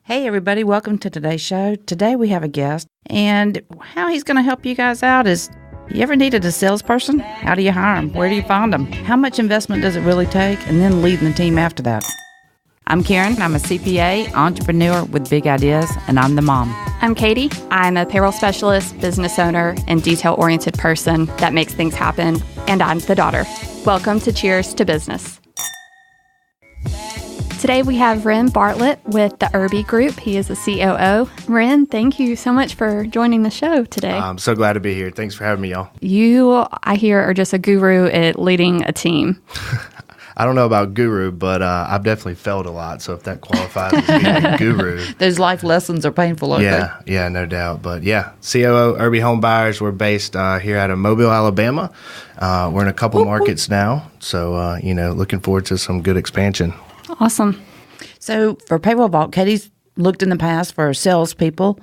Hey, everybody. Welcome to today's show. Today we have a guest, and how he's going to help you guys out is, you ever needed a salesperson? How do you hire them? Where do you find them? How much investment does it really take? And then leading the team after that. I'm Karen. I'm a CPA, entrepreneur with big ideas, and I'm the mom. I'm Cadie. I'm a payroll specialist, business owner, and detail-oriented person that makes things happen, and I'm the daughter. Welcome to Cheers to Business. Today we have Rhen Bartlett with the Irby Group. He is the COO. Rhen, thank you so much for joining the show today. I'm so glad to be here. Thanks for having me, y'all. You, I hear, are just a guru at leading a team. I don't know about guru, but I've definitely failed a lot. So if that qualifies as being a guru. Those life lessons are painful, aren't they? Yeah, no doubt. But yeah, COO Irby Homebuyers. We're based here out of Mobile, Alabama. We're in a couple markets now. So, looking forward to some good expansion. Awesome. So for Payroll Vault, Cadie's looked in the past for salespeople,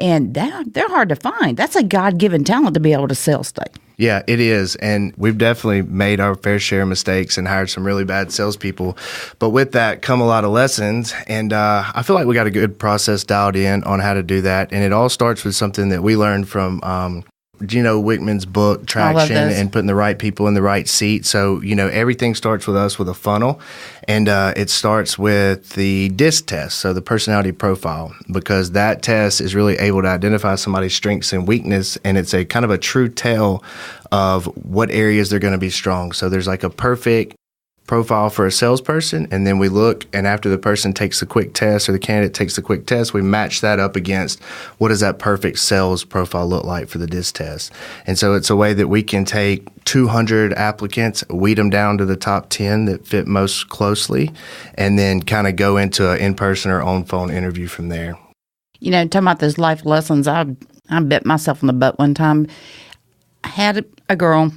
and they're hard to find. That's a God-given talent to be able to sell stuff. Yeah, it is. And we've definitely made our fair share of mistakes and hired some really bad salespeople. But with that come a lot of lessons. And I feel like we got a good process dialed in on how to do that. And it all starts with something that we learned from Gino Wickman's book, Traction, and putting the right people in the right seat. So, everything starts with us with a funnel. And it starts with the DISC test, so the personality profile, because that test is really able to identify somebody's strengths and weakness, and it's a kind of a true tell of what areas they're going to be strong. So there's like a perfect profile for a salesperson, and then we look, and after the person takes the quick test or the candidate takes the quick test, we match that up against what does that perfect sales profile look like for the DISC test. And so it's a way that we can take 200 applicants, weed them down to the top 10 that fit most closely, and then kind of go into an in-person or on-phone interview from there. Talking about those life lessons, I bit myself in the butt one time. I had a girl,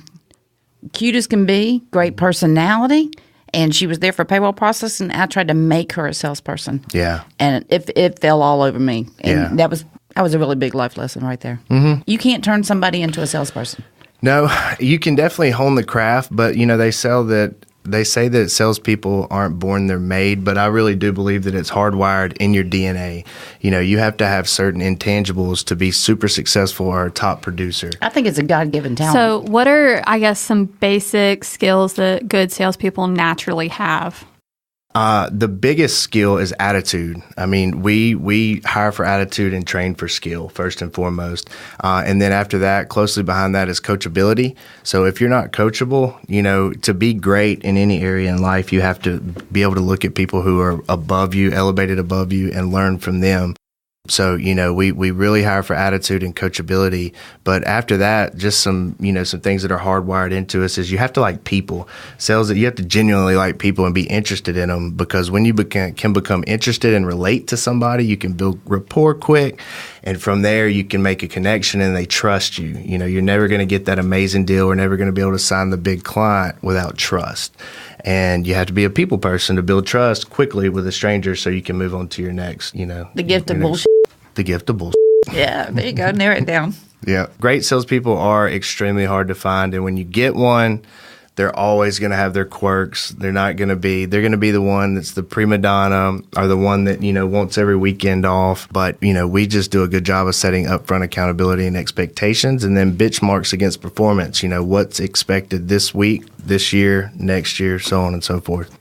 cute as can be, great personality, and she was there for payroll process, and I tried to make her a salesperson. Yeah. And it fell all over me. And that was a really big life lesson right there. Mm-hmm. You can't turn somebody into a salesperson. No, you can definitely hone the craft, but they say that salespeople aren't born, they're made, but I really do believe that it's hardwired in your DNA. You have to have certain intangibles to be super successful or a top producer. I think it's a God-given talent. So what are, some basic skills that good salespeople naturally have? The biggest skill is attitude. I mean, we hire for attitude and train for skill, first and foremost. And then after that, closely behind that is coachability. So if you're not coachable, to be great in any area in life, you have to be able to look at people who are above you, elevated above you, and learn from them. So, we really hire for attitude and coachability. But after that, just some things that are hardwired into us is you have to like people. Sales, you have to genuinely like people and be interested in them, because when you can become interested and relate to somebody, you can build rapport quick. And from there, you can make a connection and they trust you. You're never going to get that amazing deal. We're never going to be able to sign the big client without trust. And you have to be a people person to build trust quickly with a stranger so you can move on to your next, The gift of bullshit. The gift of bullshit. Yeah, there you go. Narrow it down. Yeah. Great salespeople are extremely hard to find. And when you get one, they're always going to have their quirks. They're going to be the one that's the prima donna or the one that, wants every weekend off. But, we just do a good job of setting upfront accountability and expectations, and then benchmarks against performance. What's expected this week, this year, next year, so on and so forth.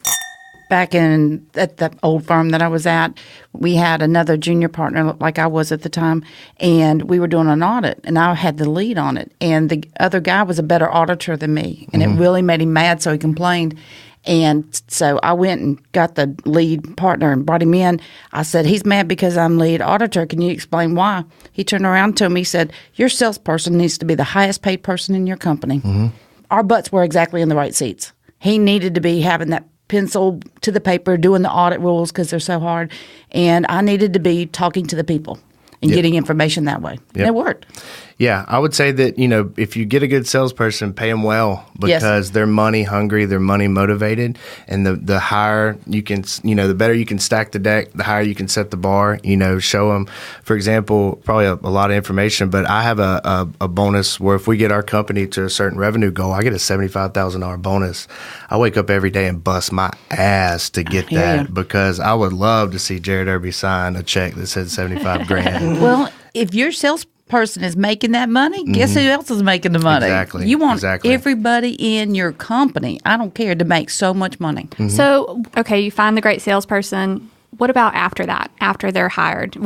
Back at the old firm that I was at, we had another junior partner like I was at the time, and we were doing an audit, and I had the lead on it. And the other guy was a better auditor than me, and It really made him mad, so he complained. And so I went and got the lead partner and brought him in. I said, he's mad because I'm lead auditor. Can you explain why? He turned around to me and said, your salesperson needs to be the highest paid person in your company. Mm-hmm. Our butts were exactly in the right seats. He needed to be having that pencil to the paper, doing the audit rules because they're so hard. And I needed to be talking to the people and getting information that way. Yep. And it worked. Yeah, I would say that, if you get a good salesperson, pay them well because they're money hungry, they're money motivated. And the higher you can, the better you can stack the deck, the higher you can set the bar, show them. For example, probably a lot of information, but I have a bonus where if we get our company to a certain revenue goal, I get a $75,000 bonus. I wake up every day and bust my ass to get that because I would love to see Jared Irby sign a check that said 75 grand. Well, if your salesperson is making that money, guess who else is making the money? Exactly. You want everybody in your company, I don't care, to make so much money. Mm-hmm. So, okay, you find the great salesperson. What about after that, after they're hired?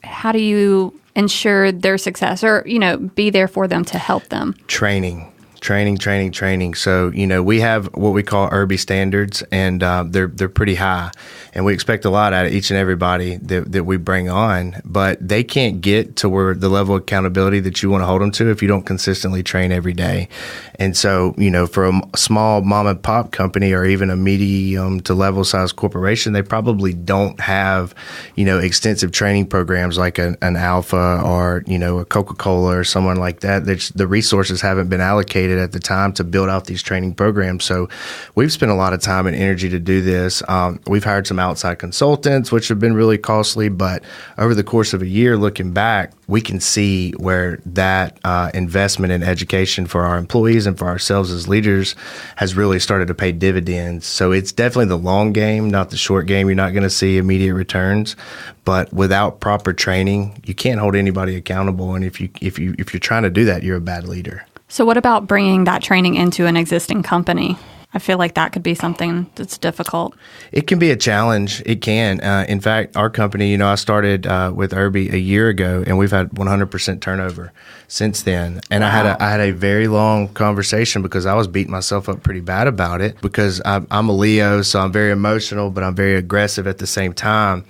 How do you ensure their success or, be there for them to help them? Training. So, we have what we call Irby standards, and they're pretty high. And we expect a lot out of each and everybody that we bring on. But they can't get to where the level of accountability that you want to hold them to if you don't consistently train every day. And so, for a small mom and pop company or even a medium to level size corporation, they probably don't have, extensive training programs like an Alpha or, a Coca-Cola or someone like that. The resources haven't been allocated at the time to build out these training programs. So we've spent a lot of time and energy to do this. We've hired some outside consultants, which have been really costly, but over the course of a year, looking back, we can see where that investment in education for our employees and for ourselves as leaders has really started to pay dividends. So it's definitely the long game, not the short game. You're not going to see immediate returns, but without proper training, you can't hold anybody accountable. And if you're trying to do that, you're a bad leader. So what about bringing that training into an existing company? I feel like that could be something that's difficult. It can be a challenge. It can. In fact, our company, I started with Irby a year ago, and we've had 100% turnover since then. And wow. I had a very long conversation because I was beating myself up pretty bad about it because I'm a Leo, so I'm very emotional, but I'm very aggressive at the same time.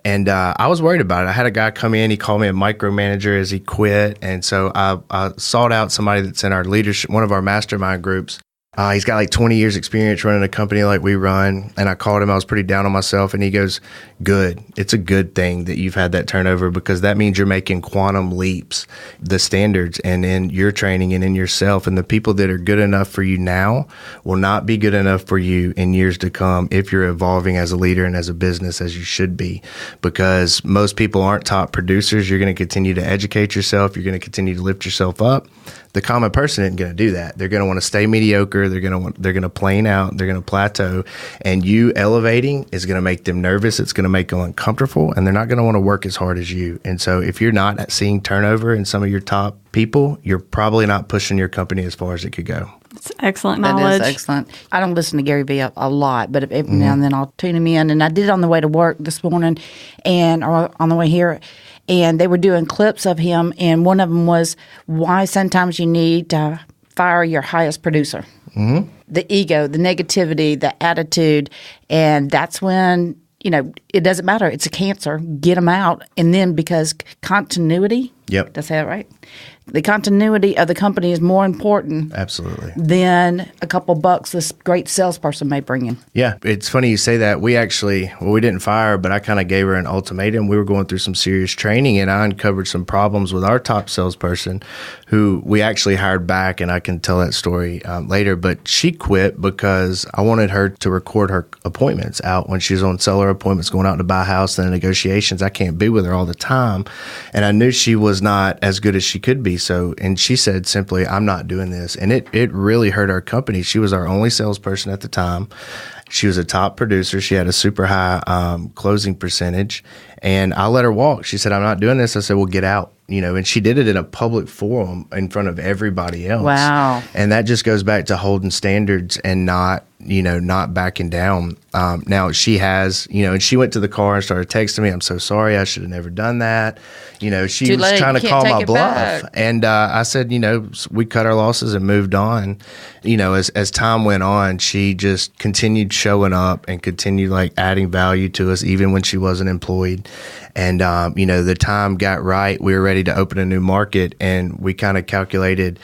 And I was worried about it. I had a guy come in. He called me a micromanager as he quit. And so I sought out somebody that's in our leadership, one of our mastermind groups. He's got like 20 years experience running a company like we run. And I called him. I was pretty down on myself. And he goes, good. It's a good thing that you've had that turnover because that means you're making quantum leaps, the standards and in your training and in yourself. And the people that are good enough for you now will not be good enough for you in years to come if you're evolving as a leader and as a business as you should be. Because most people aren't top producers. You're going to continue to educate yourself. You're going to continue to lift yourself up. The common person isn't going to do that. They're going to want to stay mediocre. They're going to plane out. They're going to plateau. And you elevating is going to make them nervous. It's going to make them uncomfortable, and they're not going to want to work as hard as you. And so if you're not seeing turnover in some of your top people, you're probably not pushing your company as far as it could go. It's excellent knowledge. That is excellent. I don't listen to Gary Vee a lot, but every now and then I'll tune him in. And I did it on the way to work this morning or on the way here. And they were doing clips of him, and one of them was why sometimes you need to fire your highest producer. Mm-hmm. The ego, the negativity, the attitude, and that's when, it doesn't matter. It's a cancer. Get them out. And then because continuity, did I say that right? The continuity of the company is more important absolutely than a couple bucks this great salesperson may bring in. Yeah, it's funny you say that. We actually, we didn't fire her, but I kind of gave her an ultimatum. We were going through some serious training, and I uncovered some problems with our top salesperson who we actually hired back, and I can tell that story later. But she quit because I wanted her to record her appointments out when she's on seller appointments, going out to buy a house and the negotiations. I can't be with her all the time. And I knew she was not as good as she could be. So, and she said simply, I'm not doing this. And it really hurt our company. She was our only salesperson at the time. She was a top producer. She had a super high closing percentage. And I let her walk. She said, I'm not doing this. I said, well, get out. And she did it in a public forum in front of everybody else. Wow. And that just goes back to holding standards and not backing down. Now she has, and she went to the car and started texting me, I'm so sorry, I should have never done that. She was trying to call my bluff. Back. And I said, we cut our losses and moved on. As time went on, she just continued showing up and continued adding value to us, even when she wasn't employed. And, the time got right. We were ready to open a new market, and we kind of calculated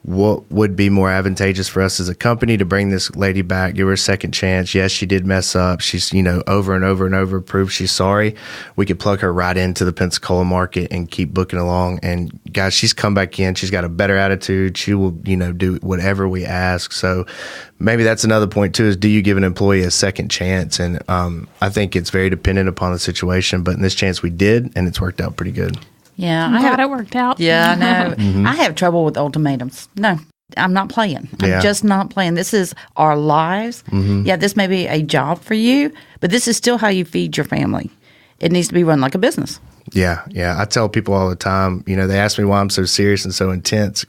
what would be more advantageous for us as a company to bring this lady back, give her a second chance. Yes, she did mess up. She's, over and over and over proved she's sorry. We could plug her right into the Pensacola market and keep booking along. And guys, she's come back in. She's got a better attitude. She will, do whatever we ask. So maybe that's another point too, is do you give an employee a second chance? And I think it's very dependent upon the situation, but in this chance we did, and it's worked out pretty good. Yeah, I'm glad it worked out. Yeah, I know. I have trouble with ultimatums. No, I'm not playing. I'm just not playing. This is our lives. Yeah, this may be a job for you, but this is still how you feed your family. It needs to be run like a business. Yeah. I tell people all the time, they ask me why I'm so serious and so intense.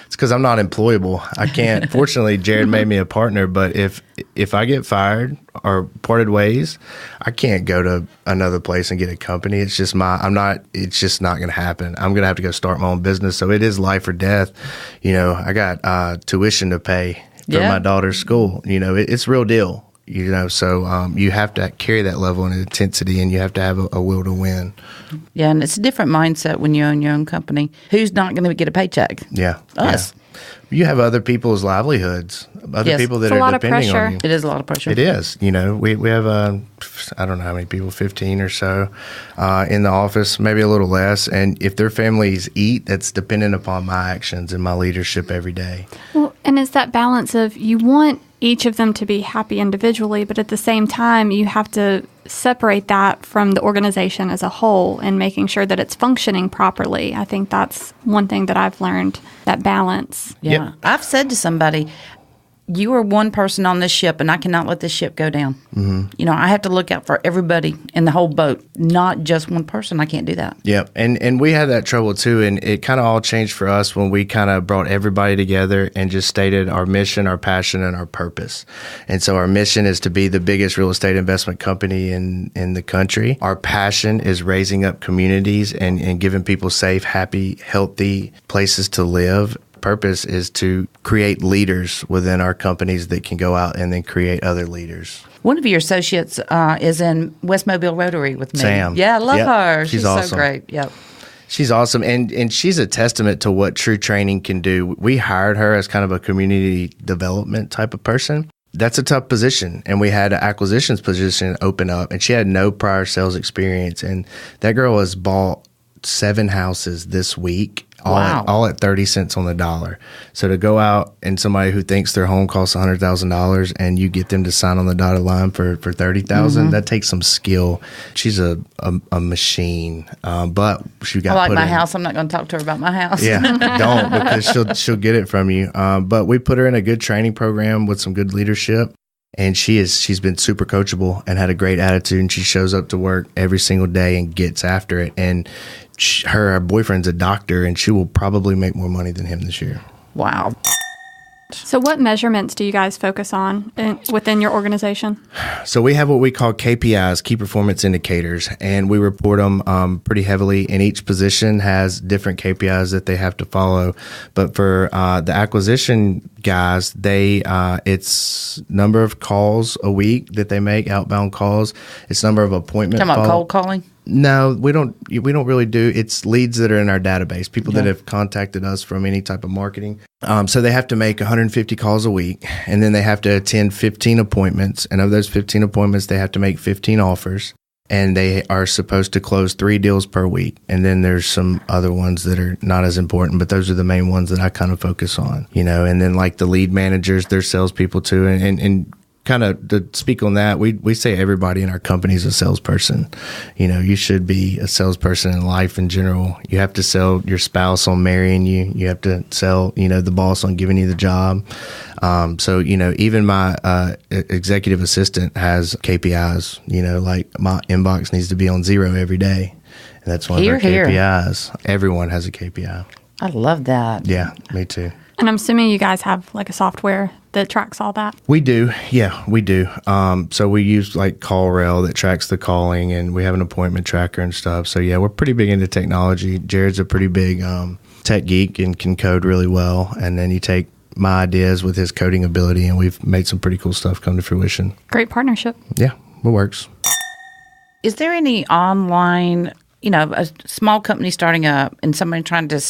It's because I'm not employable. I can't. Fortunately, Jared made me a partner, but if I get fired or parted ways, I can't go to another place and get a company. It's just it's just not going to happen. I'm going to have to go start my own business. So it is life or death. I got tuition to pay for my daughter's school. It's real deal. So you have to carry that level of intensity, and you have to have a will to win. Yeah, and it's a different mindset when you own your own company. Who's not going to get a paycheck? Yeah. Us. Yeah. You have other people's livelihoods, other people that are depending on you. It is a lot of pressure. It is. We have, I don't know how many people, 15 or so in the office, maybe a little less. And if their families eat, that's dependent upon my actions and my leadership every day. Well, and it's that balance of you want each of them to be happy individually, but at the same time, you have to separate that from the organization as a whole and making sure that it's functioning properly. I think that's one thing that I've learned, that balance. Yeah. Yep. I've said to somebody, you are one person on this ship, and I cannot let this ship go down. I have to look out for everybody in the whole boat, not just one person. I can't do that. Yeah, and we had that trouble too, and it kind of all changed for us when we kind of brought everybody together and just stated our mission, our passion, and our purpose. And so our mission is to be the biggest real estate investment company in the country. Our passion is raising up communities and giving people safe, happy, healthy places to live. Purpose is to create leaders within our companies that can go out and then create other leaders. One of your associates is in West Mobile Rotary with me. Sam. Yeah, I love her. She's awesome. So great. Yep. She's awesome, and she's a testament to what true training can do. We hired her as kind of a community development type of person. That's a tough position, and we had an acquisitions position open up, and she had no prior sales experience, and that girl has bought 7 houses this week. All at 30 cents on the dollar. So to go out and somebody who thinks their home costs $100,000 and you get them to sign on the dotted line for $30,000, that takes some skill. She's a machine, but she got. I like my house. I'm not going to talk to her about my house. Yeah, don't, because she'll get it from you. But we put her in a good training program with some good leadership. And she's been super coachable and had a great attitude, and she shows up to work every single day and gets after it. And her boyfriend's a doctor, and she will probably make more money than him this year. Wow. So what measurements do you guys focus on within your organization? So we have what we call KPIs, key performance indicators, and we report them pretty heavily. And each position has different KPIs that they have to follow. But for the acquisition guys, it's number of calls a week that they make, outbound calls. It's number of appointment Talking about cold calling? No, we don't really do. It's leads that are in our database, people that have contacted us from any type of marketing. So they have to make 150 calls a week, and then they have to attend 15 appointments. And of those 15 appointments, they have to make 15 offers, and they are supposed to close 3 deals per week. And then there's some other ones that are not as important, but those are the main ones that I kind of focus on, And then like the lead managers, they're salespeople too, and kind of to speak on that, we say everybody in our company is a salesperson. You should be a salesperson in life in general. You have to sell your spouse on marrying you. You have to sell, the boss on giving you the job. So, even my executive assistant has KPIs, like my inbox needs to be on 0 every day. And that's one of our KPIs. Everyone has a KPI. I love that. Yeah, me too. And I'm assuming you guys have like a software that tracks all that. We do. Yeah, we do. So we use like CallRail that tracks the calling, and we have an appointment tracker and stuff. So yeah, we're pretty big into technology. Jared's a pretty big tech geek and can code really well. And then you take my ideas with his coding ability, and we've made some pretty cool stuff come to fruition. Great partnership. Yeah, it works. Is there any online, a small company starting up and somebody trying to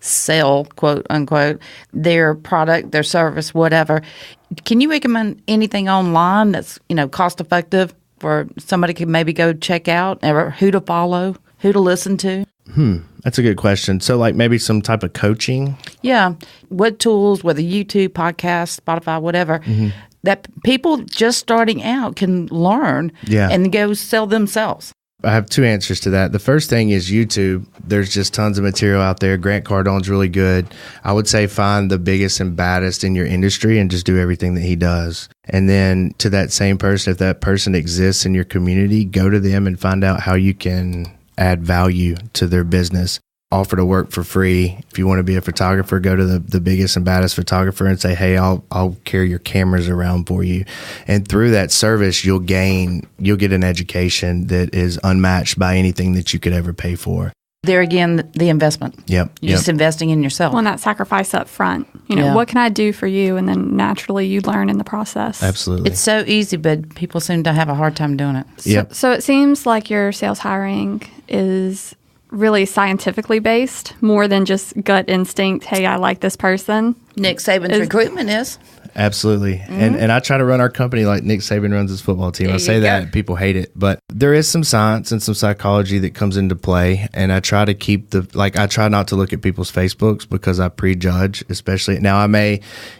sell, quote unquote, their product, their service, whatever. Can you recommend anything online that's, cost effective for somebody could maybe go check out, or who to follow, who to listen to? That's a good question. So like maybe some type of coaching? Yeah. What tools, whether YouTube, podcast, Spotify, whatever, that people just starting out can learn and go sell themselves? I have two answers to that. The first thing is YouTube. There's just tons of material out there. Grant Cardone's really good. I would say find the biggest and baddest in your industry and just do everything that he does. And then to that same person, if that person exists in your community, go to them and find out how you can add value to their business. Offer to work for free. If you want to be a photographer, go to the biggest and baddest photographer and say, hey, I'll carry your cameras around for you. And through that service, you'll get an education that is unmatched by anything that you could ever pay for. There again, the investment. Yep. You're just investing in yourself. Well, and that sacrifice up front. What can I do for you? And then naturally you learn in the process. Absolutely. It's so easy, but people seem to have a hard time doing it. Yep. So it seems like your sales hiring is really scientifically based, more than just gut instinct. Hey, I like this person. Nick Saban's recruitment is. Absolutely. And I try to run our company like Nick Saban runs his football team. I say that, people hate it, but there is some science and some psychology that comes into play. And I try to keep I try not to look at people's Facebooks because I prejudge, especially now.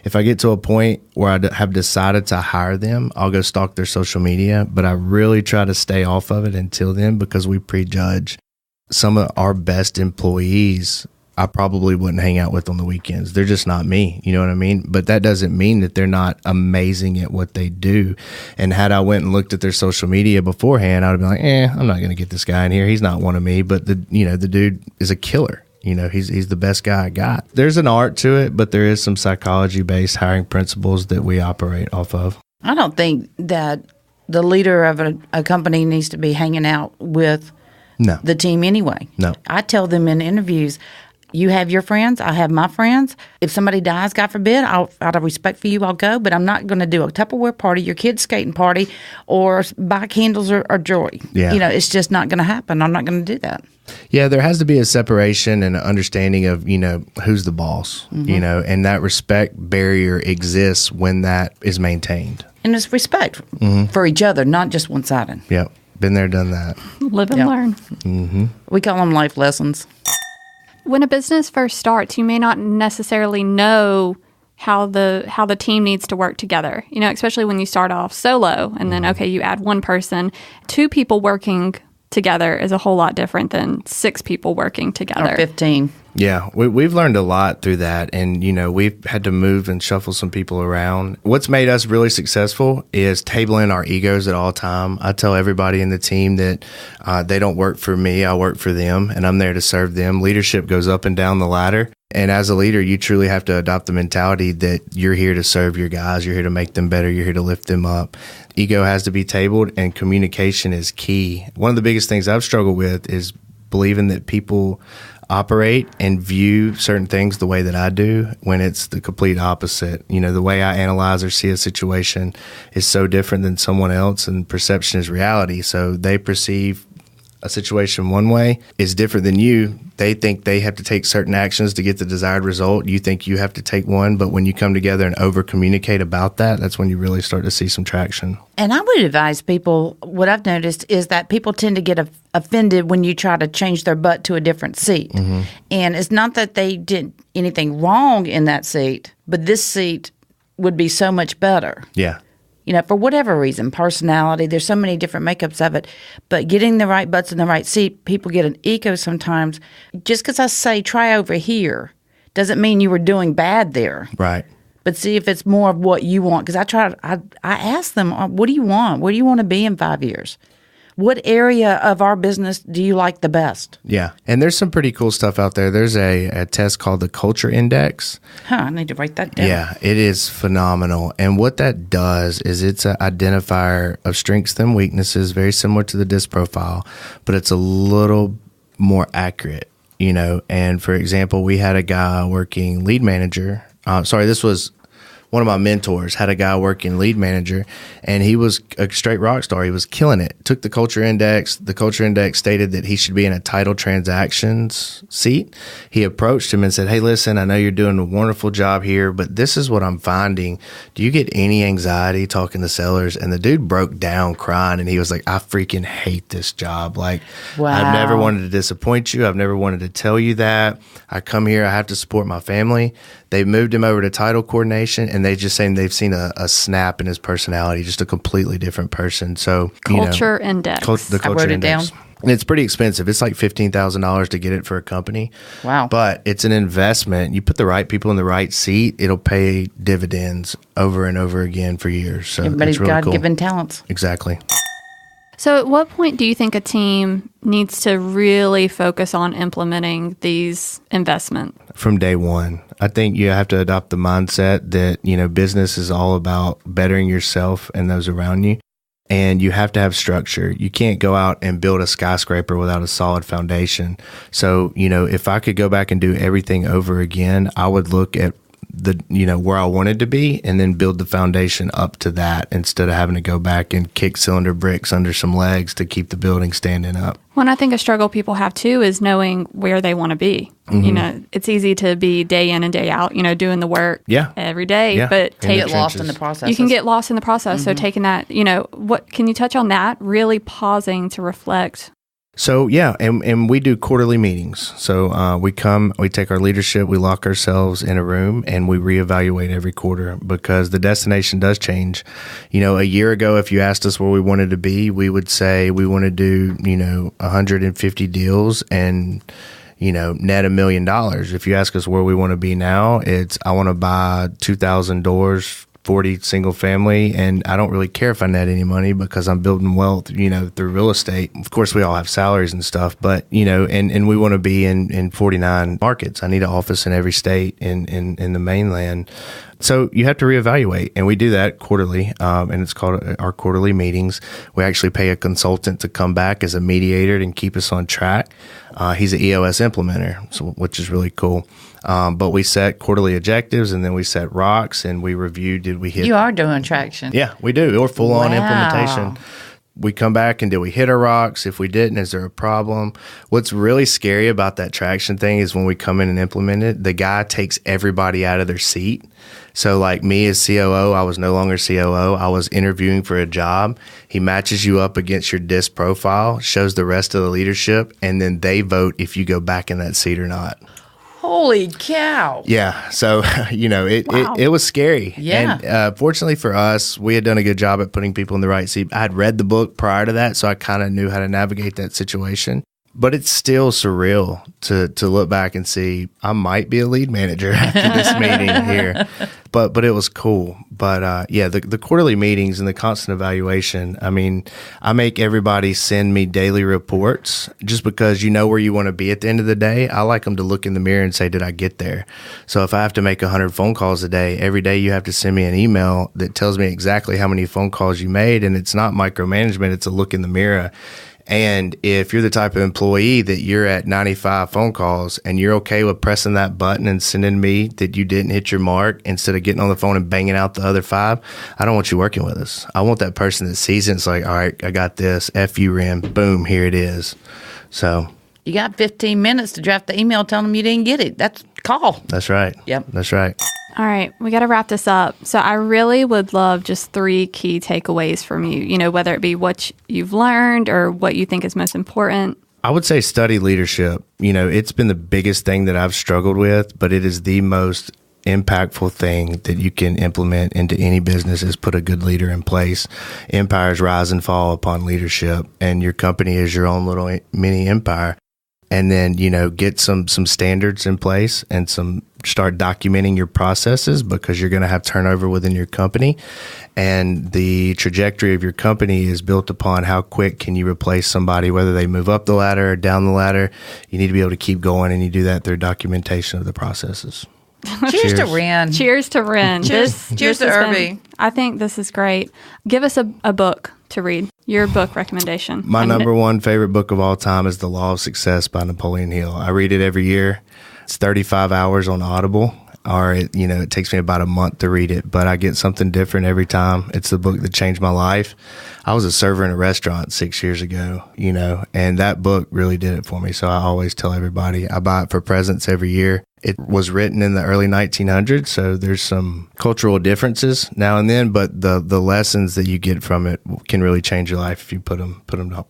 If I get to a point where I have decided to hire them, I'll go stalk their social media, but I really try to stay off of it until then because we prejudge. Some of our best employees I probably wouldn't hang out with on the weekends. They're just not me. You know what I mean? But that doesn't mean that they're not amazing at what they do. And had I went and looked at their social media beforehand, I would have been like, I'm not going to get this guy in here. He's not one of me. But the dude is a killer. He's the best guy I got. There's an art to it, but there is some psychology-based hiring principles that we operate off of. I don't think that the leader of a company needs to be hanging out with the team anyway. No. I tell them in interviews, you have your friends, I have my friends. If somebody dies, God forbid, out of respect for you, I'll go. But I'm not going to do a Tupperware party, your kid's skating party, or buy candles or jewelry. Yeah. It's just not going to happen. I'm not going to do that. Yeah, there has to be a separation and an understanding of, who's the boss, and that respect barrier exists when that is maintained. And it's respect for each other, not just one-sided. Yep. Been there, done that. Live and learn. Mm-hmm. We call them life lessons. When a business first starts, you may not necessarily know how the team needs to work together. Especially when you start off solo and then you add one person. 2 people working together is a whole lot different than 6 people working together. Or 15. Yeah, we've learned a lot through that, and we've had to move and shuffle some people around. What's made us really successful is tabling our egos at all time. I tell everybody in the team that they don't work for me, I work for them, and I'm there to serve them. Leadership goes up and down the ladder, and as a leader, you truly have to adopt the mentality that you're here to serve your guys, you're here to make them better, you're here to lift them up. Ego has to be tabled, and communication is key. One of the biggest things I've struggled with is believing that people operate and view certain things the way that I do when it's the complete opposite. The way I analyze or see a situation is so different than someone else, and perception is reality. So they perceive a situation one way is different than you. They think they have to take certain actions to get the desired result. You think you have to take one, but when you come together and over communicate about that, that's when you really start to see some traction. And I would advise people, what I've noticed is that people tend to get offended when you try to change their butt to a different seat. Mm-hmm. And it's not that they did anything wrong in that seat, but this seat would be so much better. Yeah. For whatever reason, personality, there's so many different makeups of it. But getting the right butts in the right seat, people get an ego sometimes. Just because I say try over here doesn't mean you were doing bad there. Right. But see if it's more of what you want. Because I ask them, what do you want? Where do you want to be in 5 years? What area of our business do you like the best? Yeah. And there's some pretty cool stuff out there. There's a test called the Culture Index. I need to write that down. Yeah, it is phenomenal. And what that does is it's an identifier of strengths and weaknesses, very similar to the DISC profile, but it's a little more accurate, And for example, we had a guy working lead manager. This was one of my mentors had a guy working lead manager, and he was a straight rock star. He was killing it. Took the culture index. The culture index stated that he should be in a title transactions seat. He approached him and said, hey, listen, I know you're doing a wonderful job here, but this is what I'm finding. Do you get any anxiety talking to sellers? And the dude broke down crying, and he was like, I freaking hate this job. Like, Wow. I've never wanted to disappoint you. I've never wanted to tell you that. I come here, I have to support my family. They moved him over to title coordination, and they just saying they've seen a snap in his personality, just a completely different person. So Culture index. The culture I wrote it index. down. And it's pretty expensive. It's like $15,000 to get it for a company. Wow. But it's an investment. You put the right people in the right seat, it'll pay dividends over and over again for years. So Everybody's it's really cool. God-given talents. Exactly. So at what point do you think a team needs to really focus on implementing these investments? From day one. I think you have to adopt the mindset that, business is all about bettering yourself and those around you. And you have to have structure. You can't go out and build a skyscraper without a solid foundation. So, if I could go back and do everything over again, I would look at where I wanted to be and then build the foundation up to that instead of having to go back and kick cylinder bricks under some legs to keep the building standing up. Well, I think a struggle people have too is knowing where they want to be. Mm-hmm. It's easy to be day in and day out, doing the work every day, but Get lost in the process. You can get lost in the process. So taking that, what can you touch on that? Really pausing to reflect. So, and we do quarterly meetings. So we take our leadership, we lock ourselves in a room, and we reevaluate every quarter because the destination does change. A year ago, if you asked us where we wanted to be, we would say we want to do, 150 deals and, net $1 million. If you ask us where we want to be now, it's I want to buy 2,000 doors, 40 single family, and I don't really care if I net any money because I'm building wealth, through real estate. Of course, we all have salaries and stuff, but, and we want to be in 49 markets. I need an office in every state in the mainland. So you have to reevaluate, and we do that quarterly, and it's called our quarterly meetings. We actually pay a consultant to come back as a mediator and keep us on track. He's an EOS implementer, which is really cool. But we set quarterly objectives, and then we set rocks, and we review, did we hit... You are doing traction. Yeah, we do. Or full-on implementation. We come back and did we hit our rocks? If we didn't, is there a problem? What's really scary about that traction thing is when we come in and implement it, the guy takes everybody out of their seat. So like me as COO, I was no longer COO. I was interviewing for a job. He matches you up against your DISC profile, shows the rest of the leadership, and then they vote if you go back in that seat or not. Holy cow. Yeah. So, it was scary. Yeah. And fortunately for us, we had done a good job at putting people in the right seat. I had read the book prior to that, so I kind of knew how to navigate that situation. But it's still surreal to look back and see I might be a lead manager after this meeting here. But it was cool. But the quarterly meetings and the constant evaluation, I make everybody send me daily reports just because you know where you want to be at the end of the day. I like them to look in the mirror and say, did I get there? So if I have to make 100 phone calls a day, every day you have to send me an email that tells me exactly how many phone calls you made. And it's not micromanagement, it's a look in the mirror. And if you're the type of employee that you're at 95 phone calls and you're okay with pressing that button and sending me that you didn't hit your mark instead of getting on the phone and banging out the other 5, I don't want you working with us. I want that person that sees it and it's like, all right, I got this. F you, Rhen. Boom, here it is. So You got 15 minutes to draft the email telling them you didn't get it. That's call. that's right. Yep. That's right. All right, we got to wrap this up. So I really would love just 3 key takeaways from you, whether it be what you've learned or what you think is most important. I would say study leadership. It's been the biggest thing that I've struggled with, but it is the most impactful thing that you can implement into any business is put a good leader in place. Empires rise and fall upon leadership, and your company is your own little mini empire. And then, get some standards in place and start documenting your processes because you're going to have turnover within your company. And the trajectory of your company is built upon how quick can you replace somebody, whether they move up the ladder or down the ladder. You need to be able to keep going, and you do that through documentation of the processes. Cheers to Rhen. Cheers to Rhen. Cheers to Irby. I think this is great. Give us a book to read. Your book recommendation. My number one favorite book of all time is The Law of Success by Napoleon Hill. I read it every year. It's 35 hours on Audible, or it takes me about a month to read it, but I get something different every time. It's the book that changed my life. I was a server in a restaurant 6 years ago, and that book really did it for me. So I always tell everybody I buy it for presents every year. It was written in the early 1900s, so there's some cultural differences now and then, but the lessons that you get from it can really change your life if you put them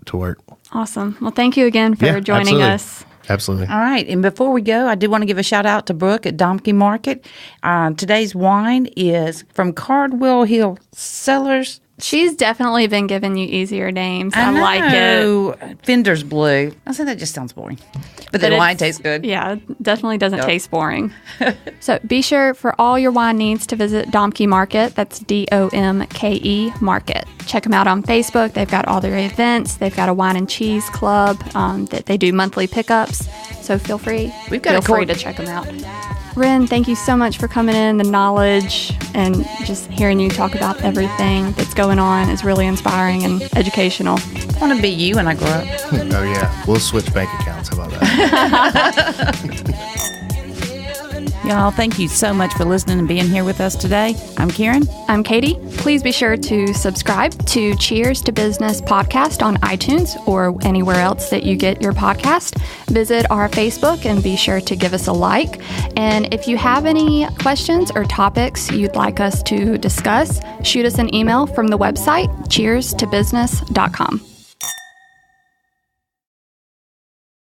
to work. Awesome. Well, thank you again for joining us. Absolutely. All right. And before we go, I do want to give a shout out to Brooke at Donkey Market. Today's wine is from Cardwell Hill Cellars. She's definitely been giving you easier names. I know. like it. Fender's Blue. I say that just sounds boring. But the wine tastes good. Yeah, it definitely doesn't taste boring. So be sure for all your wine needs to visit Domke Market. That's DOMKE Market. Check them out on Facebook. They've got all their events. They've got a wine and cheese club that they do monthly pickups. So feel free to check them out. Rhen, thank you so much for coming in. The knowledge and just hearing you talk about everything that's going on is really inspiring and educational. I want to be you when I grow up. Oh, yeah. We'll switch bank accounts. How about that? Y'all, thank you so much for listening and being here with us today. I'm Karen. I'm Cadie. Please be sure to subscribe to Cheers to Business podcast on iTunes or anywhere else that you get your podcast. Visit our Facebook and be sure to give us a like. And if you have any questions or topics you'd like us to discuss, shoot us an email from the website cheerstobusiness.com.